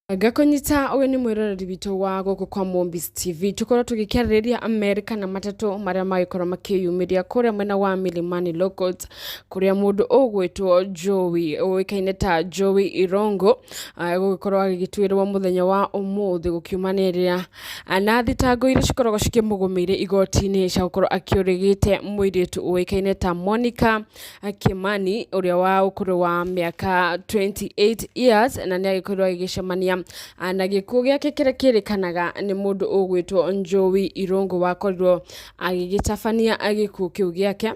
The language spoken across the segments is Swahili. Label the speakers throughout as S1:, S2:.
S1: Gakonyita owe ni mwiroreri witũ wa gũkũ kwa Mombis TV tukorwo tũgĩkĩarĩrĩria Amerika na matatũ marĩa magĩkorwo makĩyumĩria kũrĩa mwena wa Milimani Locals kũrĩa mũndũ ũgwĩtwo Jowie ũĩkaine ta Jowie Irongo gũgĩkorwo agĩgĩtuĩrwo mũthenya wa ũmũthĩ gũkiumanĩrĩra na thitango iria cikoragwo cikĩmũgũmĩire igoti-inĩ cia gũkorwo akĩũrĩgĩte mũirĩtu ũĩkaine ta Monica Kimani ũrĩa wa ũkũrũ wa mĩaka 28 years na nĩ agĩkorirwo agĩgĩcemania na gĩkuũ gĩake kĩrĩa kĩrĩkanaga nĩ mũndũ ũgwĩtwo Jowie Irongo wakorirwo agĩgĩtabania gĩkuũ kĩu gĩake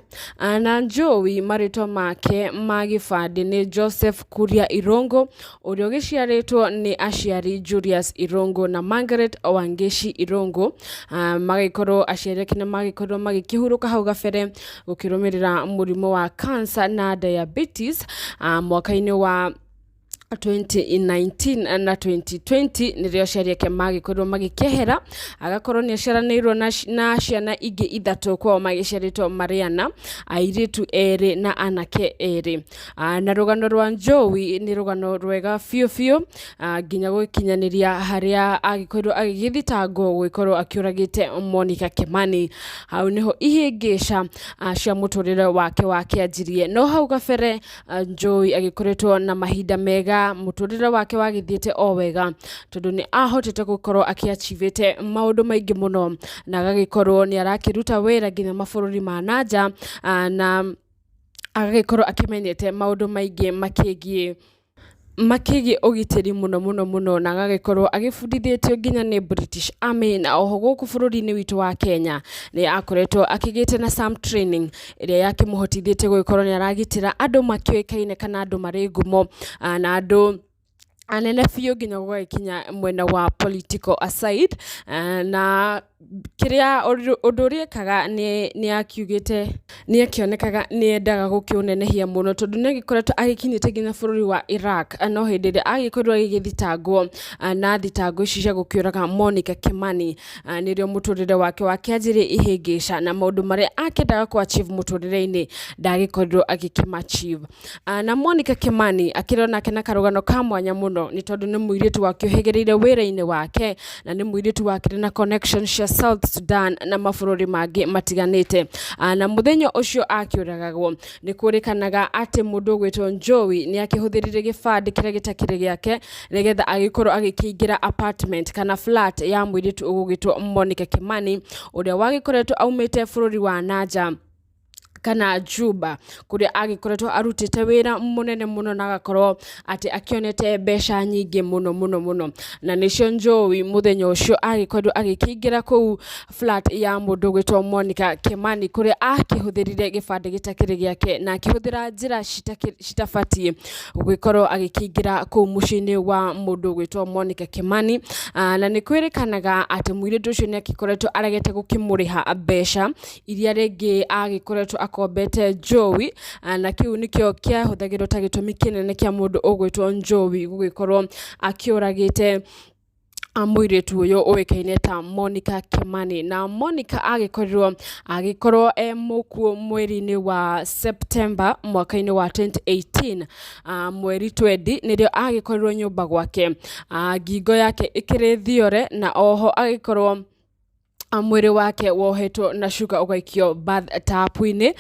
S1: na Jowie marĩtwa make ma gĩbandĩ nĩ Joseph Kuria Irongo ũrĩa ũgĩciarĩtwo nĩ aciari Julius Irongo na Margaret Wangeshi Irongo magĩkorwo aciari ake nĩ magĩkorwo magĩkĩhurũka hau gabere gũkĩrũmĩrĩra mũrimũ wa cancer na diabetes mwaka-inĩ wa 2019 na 2020 nĩrĩo aciari ake magĩkorwo magĩkehera agakorwo nĩ aciaranĩirwo na ciana ingĩ ithatũ kwao magĩciarĩtwo marĩ ana airĩtu erĩ na anake erĩ na rũgano rwa Jowie nĩ rũgano rwega biũ nginya gũkinyanĩria harĩa agĩkorwo agĩgĩthitangwo gũgĩkorwo akĩũragĩte Monica Kimani hau nĩho ihĩngĩca cia mũtũrĩre wake wakĩanjirie no hau gabere Jowie agĩkoretwo na mahinda mega mũtũrĩre wake wagĩthiĩte o wega tondũ nĩ ahotete gũkorwo akĩachivĩte maũndũ maingĩ mũno na agagĩkorwo nĩ arakĩruta wĩra nginya mabũrũri ma nanja na agagĩkorwo akĩmenyete maũndũ maingĩ makĩgie ũgitĩri mũno na agagĩkorwo agĩbundithĩtio nginya nĩ British Army na oho gũkũ bũrũri-inĩ witũ wa Kenya nĩ akoretwo akĩgĩte na some training ĩrĩa yakĩmũhotithĩtie gũgĩkorwo nĩ aragitĩra andũ makĩoĩkaine kana andũ marĩ ngumo na andũ anene biũ nginya gũgĩkinya mwena wa political aside na kĩrĩa ũndũ ũrĩa ekaga nĩ akiugĩte nĩ akĩonekaga nĩ endaga gũkĩũnenehia mũno tondũ nĩ agĩkoretwo agĩkinyĩte nginya bũrũri wa Iraq no hĩndĩ ĩrĩa agĩkorirwo agĩgĩthitangwo na thitango ici cia gũkĩũraga Monica Kimani nĩrĩo mũtũrĩre wake wakĩanjirie ihĩngĩca na maũndũ marĩa akĩendaga kũ-achieve mũtũrĩre-inĩ ndagĩkorirwo agĩkĩma-achieve na Monica Kimani akĩrĩ onake na karũgano ka mwanya mũno nĩ tondũ nĩ mũirĩtu wakĩũhĩgĩrĩire wĩra-inĩ wake na nĩ mũirĩtu wakĩrĩ na connection cia South Sudan na mabũrũri mangĩ matiganĩte na mũthenya ũcio akĩũragagwo nĩ kũrĩkanaga atĩ mũndũ ũgwĩtwo Jowie nĩ akĩhũthĩrire gĩbandĩ kĩrĩa gĩtakĩrĩ gĩake nĩgetha agĩkorwo agĩkĩingĩra apartment kana flat ya mũirĩtu ũgwĩtwo Monica Kimani ũrĩa wagĩkoretwo aumĩte bũrũri wa nanja kana Juba kũrĩa agĩkoretwo arutĩte wĩra mũnene mũno na agakorwo atĩ akĩonete mbeca nyingĩ mũno na nĩcio Jowie mũthenya ũcio agĩkorirwo agĩkĩingĩra kũu flat ya mũndũ ũgwĩtwo Monica Kimani kũrĩa akĩhũthĩrire gĩbandĩ gĩtakĩrĩ gĩake na akĩhũthĩra njĩra citabatiĩ gũgĩkorwo agĩkĩingĩra kũu mũciĩ-inĩ wa mũndũ ũgwĩtwo Monica Kimani na nĩ kwĩrĩkanaga atĩ mũirĩtu ũcio nĩ agĩkoretwo aregete gũkĩmũrĩha mbeca iria rĩngĩ agĩkoretwo akombete Jowie na kĩu nĩkĩo kĩahũthagĩrwo ta gĩtũmi kĩnene kĩa mũndũ ũgwĩtwo Jowie gũgĩkorwo akĩũragĩte mũirĩtu ũyũ ũĩkaine ta Monica Kimani na Monica agĩkorwo mũkuũ mweri-inĩ wa September mwaka-inĩ wa 2018 mweri 20 nĩrĩo agĩkorirwo nyũmba gwake ngingo yake ĩkĩrĩ thiore na oho agĩkorwo mwĩrĩ wake wohetwo na cuka ũgaikio bath-tap-inĩ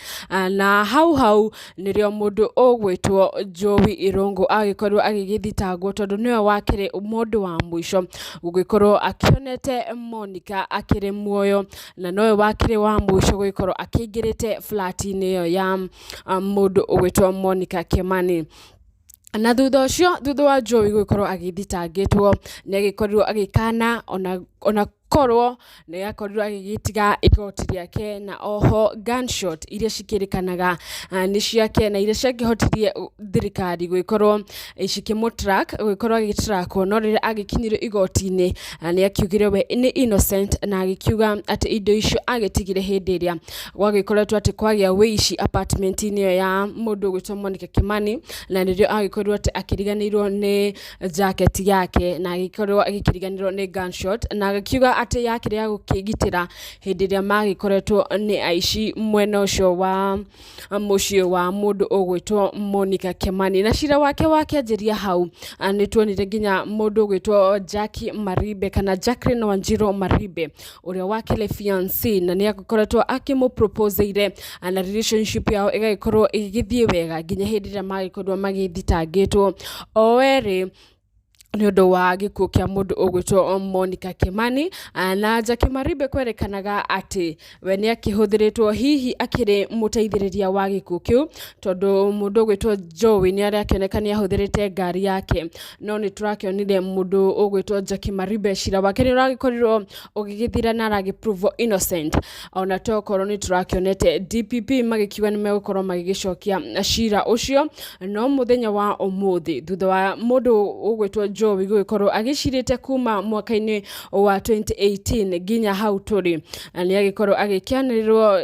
S1: na hau nĩrĩo mũndũ ũgwĩtwo Jowie Irongo agĩkorwo agĩgĩthitangwo tondũ nĩwe wakĩrĩ mũndũ wa mũico gũgĩkorwo akĩonete Monica akĩrĩ muoyo na nowe wakĩrĩ wa mũico gũgĩkorwo akĩingĩrĩte flat-inĩ ĩyo ya mũndũ ũgwĩtwo Monica Kimani na thutha wa Jowie gũgĩkorwo agĩthitangĩtwo nĩ agĩkorirwo agĩkana ona korwo nĩ akorirwo agĩgĩtiga igoti rĩake na oho gunshot iria cikĩrĩkanaga nĩ ciake na iria ciakĩhotirie thirikari gũgĩkorwo cikĩmũtrack gũgĩkorwo agĩtrackwo no rĩrĩa agĩkinyire igoti-inĩ nĩ akiugire we nĩ innocent na agĩkiuga atĩ indo icio agĩtigire hĩndĩ ĩrĩa gwagĩkoretwo atĩ kwagĩa wĩici apartment-inĩ ĩyo ya mũndũ ũgwĩtwo Monica Kimani na nĩrĩo agĩkorirwo atĩ akĩriganĩirwo nĩ jacket yake na agĩkorwo agĩkĩriganĩrwo nĩ gunshot na agĩkiuga ati yakire ya gukigitira hindi ria magikoretwo ni aici mwena ucio wa mucio wa mundu ugwitwo Monica Kimani. Na cira wake wakianjiria hau ni tuonire nginya mundu ugwitwo Jackie Maribe kana Jacqueline Wanjiru Maribe uria wakile fiancé na ni akoretwo akimuproposeire na relationship yao igagikorwo igithie wega nginya hindi ria magikorwo magithitangitwo oeri ni undu wa gikuo kia mundu ugwitwo Monica Kimani. Na Jackie Maribe kwerekanaga ati we ni akihuthiritwo hihi akiri muteithiriria wa gikuo kiu tondu mundu ugwitwo Jowie ni aria akioneka ni ahuthirite ngari yake, no ni turakionire mundu ugwitwo Jackie Maribe cira wake ni uragikorwo ugigithira na aragiprove innocent. Ona tokorwo ni turakionete DPP magikiuga ni megukorwo magigicokia cira ucio, no muthenya wa umuthi thutha wa mundu ugwitwo Jowie gukorwo agicirite kuma mwaka-ini wa 2018 ginya hau turi ni agikorwo agikianirirwo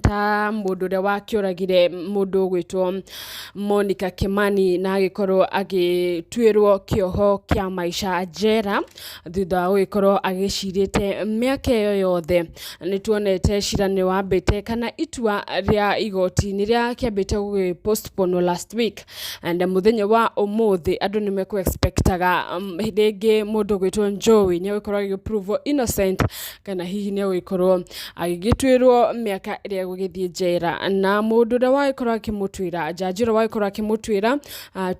S1: ta mundu ria wakioragire mundu gwitwo Monica Kimani na agikorwo agitwirwo kihoho kia maisha njera thutha wa gukorwo agicirite miaka iyo yothe. Ni tuonete cira ni wambite kana itua ria igoti ni ria kiambite gu postpone last week, and muthenya wa umuthi andu ni meku expectaga hingi mundu gwitwo Jowie ni agikorwo agiprove innocent kana hihi ni agikorwo agitwirwo miaka ria gugithie njera. Na mundu ria wagikorwo akimutwira jajiro wagikorwo akimutwira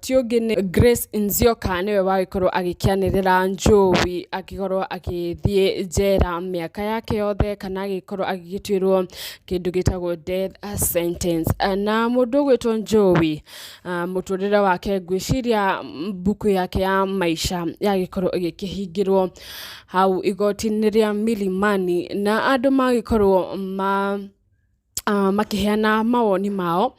S1: tiungi ni Grace Nzioka niwe wagikorwo agikianirira Jowie akikorwo agithie njera miaka yake yothe kana agikorwo agigitwirwo kindu gitagwo death sentence. Na mundu gwitwo Jowie muturire wake gwiciria buku yake ya maisha yagikorwo igikihingirwo hau igoti-ini ria Milimani, na andu magikorwo makiheana mawoni mao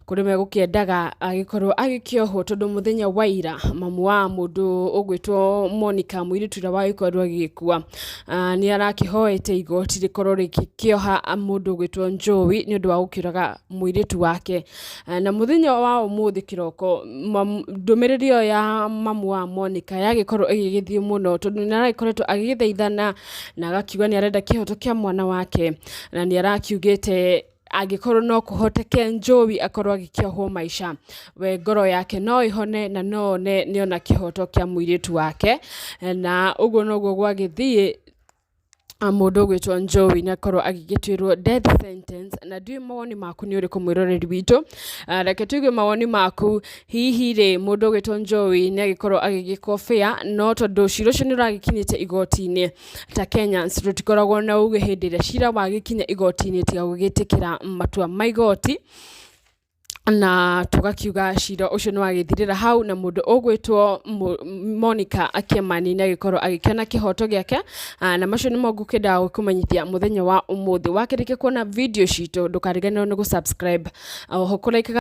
S1: kuri megukiendaga agikorwo agikiohwo tondu muthenya wa ira mamu wa mundu ugwitwo Monica muiritu ria wagikorwo agikua ni arakihoete igoti rikorwo rikioha mundu ugwitwo Jowie ni undu wa gukiraga muiritu wake. Na muthenya wa umuthi kiroko ndumiriri ya mamu wa Monica yagikorwo igigithie muno tondu ni aragikoretwo agigithaithana na agakiuga ni arenda kihoto kia mwana wake, na ni arakiugite agikorwo no kuhoteke Jowie akorwo agikiohwo maisha we ngoro yake no ihone na no ni ona kihoto kia muiritu wake. Na uguo noguo gwagithie mundu ugwitwo Jowie ni akorwo agigitwirwo death sentence. Na ndui mawoni maku ni uriku mwiroreri witu, reke tuigue mawoni maku hihi ri mundu ugwitwo Jowie ni agikorwo agigikofia no tondu cira ucio ni uragikinyite igoti-ini ta Kenya tutikoragwo na uge hindi ria cira wagikinya igoti-ini tiga gugitikira matua ma igoti, na tugakiuga cira ucio ni wagithirira hau na mundu ugwitwo Monica Kimani ni agikorwo agikena kihoto giake. Na macio ni mogukenda gukumenyithia muthenya wa umuthi. Wakirike kuona video citu ndukariganirwo ni gusubscribe, oho kuraika